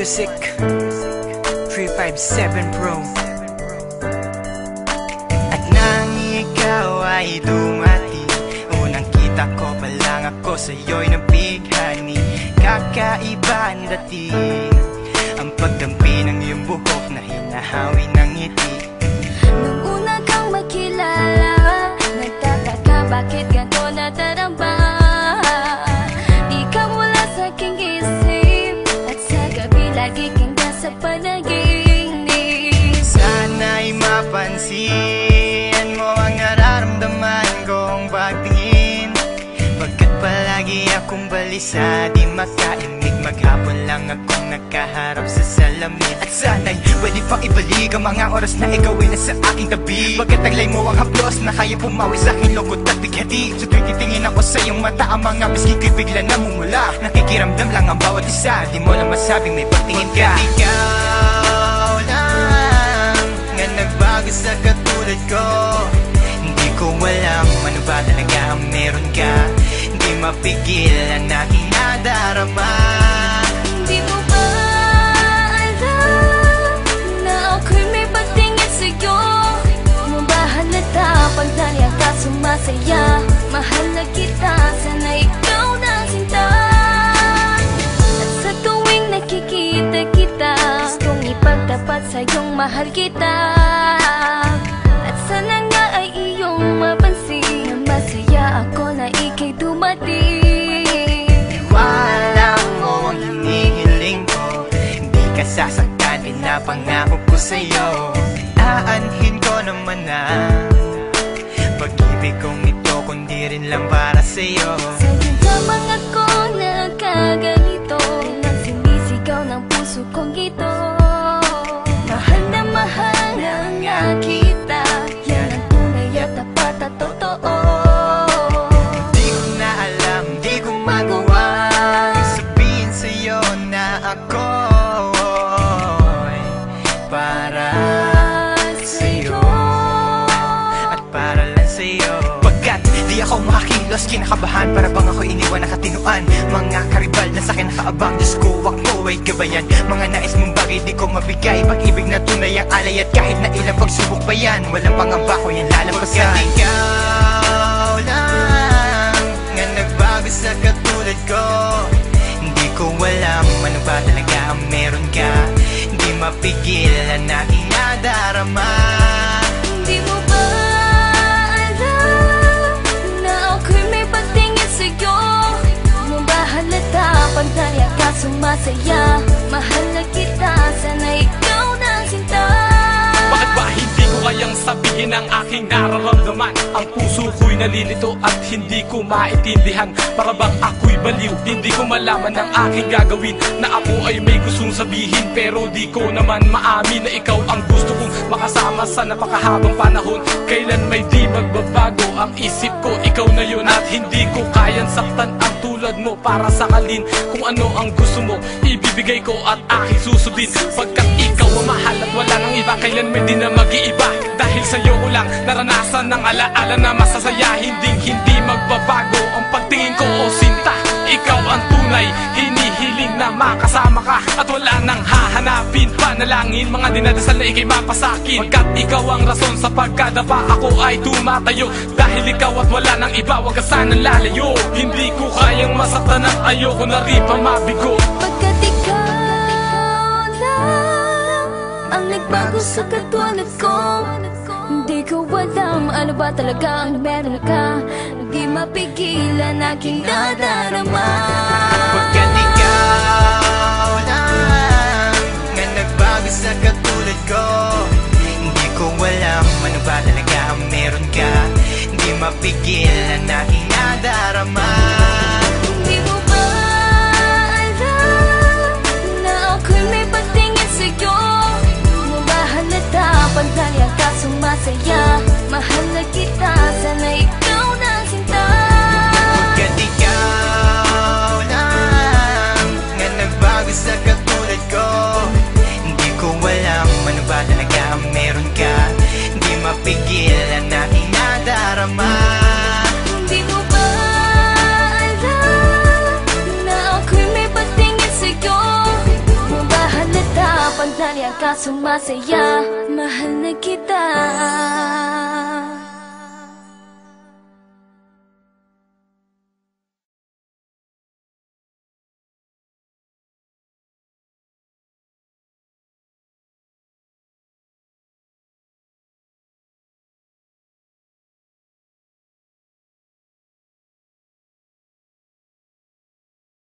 Music 357 Pro. At nang ikaw ay dumating, unang kita ko pa lang ako sa'yo'y nabighani. Kakaiba ang dating, ang pagdampi ng iyong buhok na hinahawi ng ngiti. Nung una kang makilala, nagtataka bakit ganito nataramba. Di ka mula sa aking isip, at sa gabi lagi kang nasa panaginip. Sana'y mapansin mo ang nararamdaman kong pagtingin, pagkat palagi akong balisa, di makaimik. Maghapon lang akong nakaharap sa salamin. At sana'y pwede pang ibalik ang mga oras na ikaw ay nasa aking tabi, pagkat taglay mo ang haplos na kaya pumawi sa aking lungkot at bighati. So tuwing titingin ako sa iyong mata, ang mga biskin ko'y bigla namumula. Nakikiramdam lang ang bawat isa, di mo lang masabing may pagtingin ka. Ikaw lang nga nagbago sa katulad ko. Hindi ko alam ano ba talaga ang meron ka. Hindi mapigil ang aking nadarama. Di mo ba alam na ako'y may pagtingin sa'yo? Mo ba halata pag nariyan ka sumasaya? Mahal na kita, sana ikaw na sinta. At sa tuwing nakikita kita, gustong ipagtapat sa'yong mahal kita. At sana nga ay iyong mapansin na masaya ako na ika'y dumating. Wala mo ang hinihiling ko, hindi ka sasaktan, pinapangako ko sa'yo. Aanhin ko naman na pag-ibig kong ito, kundi rin lang para sa'yo. Sa'yo lamang ako nagkaganito, nang sinisigaw ng puso kong ito. Mahal na nga kita, yan ang tunay at tapat at totoo. Di ko na alam, di ko magawa sabihin sa'yo na ako'y para sa'yo at para lang sa'yo. Pagkat di ako makakilos, kinakabahan, para bang ako iniwan nakatinuan. Mga karibal na sa'kin nakaabang, Diyos ko ako ay gabayan. Mga nais mong bagay di ko mabigay, pag-ibig na tunay ang alay. At kahit na ilang pagsubok pa yan, walang pangamba ko yan lalampasan. Pagkat ikaw lang nga nagbago sa katulad ko, hindi ko alam ano ba talaga ang meron ka. Hindi mapigil ang aking nadarama. Di mo ba alam na ako'y may pagtingin sa'yo? Mo ba halata pag nariyan ka sumasaya? Mahal na kita, sana ikaw na sinta. Bakit ba hindi ko kayang sabihin ang aking nararamdaman? Ang puso ko'y nalilito at hindi ko maintindihan. Para bang ako'y baliw, hindi ko malaman ang aking gagawin. Na ako ay may gustong sabihin, pero di ko naman maamin na ikaw ang gusto kong makasama sa napakahabang panahon. Kailan may di magbabago ang isip ko, ikaw na yun. At hindi ko kayang saktan ang tulad mo para sakalin. Kung ano ang gusto mo, ibibigay ko at aking susundin. Pagkat ikaw ang mahal at wala nang iba, kailan may di na mag-iiba. Dahil sa'yo ko lang naranasan ng alaala na masasaya. Hindi magbabago ang pagtingin ko, o sinta. Ikaw ang tunay, hinihiling na makasama ka. At wala nang hahanapin, panalangin, mga dinadasal na ikay mapasakin. Pagkat ikaw ang rason sa pagkadapa, ako ay tumatayo. Dahil ikaw at wala nang iba, wag ka sanang lalayo. Hindi ko kayang masaktan at ayoko na rin pa mabigo. Pagkat ikaw lang ang nagbago sa katulad ko, hindi ko alam ano ba talaga ang meron ka. Hindi mapigilan aking nadarama. Pagkat ikaw lang nga nagbago sa katulad ko, hindi ko alam ano ba talaga ang meron ka. Hindi mapigil ang aking nadarama. Di mo ba alam na ako'y may pagtingin sa'yo? Mo ba halata pag nariyan ka sumasaya? Mahal na kita, sana ikaw na sinta. Pagkat ikaw lang nga nagbago sa katulad ko, hindi ko alam ano ba talaga ang meron ka. Hindi mapigil ang aking nadarama. Di mo ba alam na ako'y may pagtingin sa'yo? Mo ba pagdaya ka sumasaya. Mahal na kita.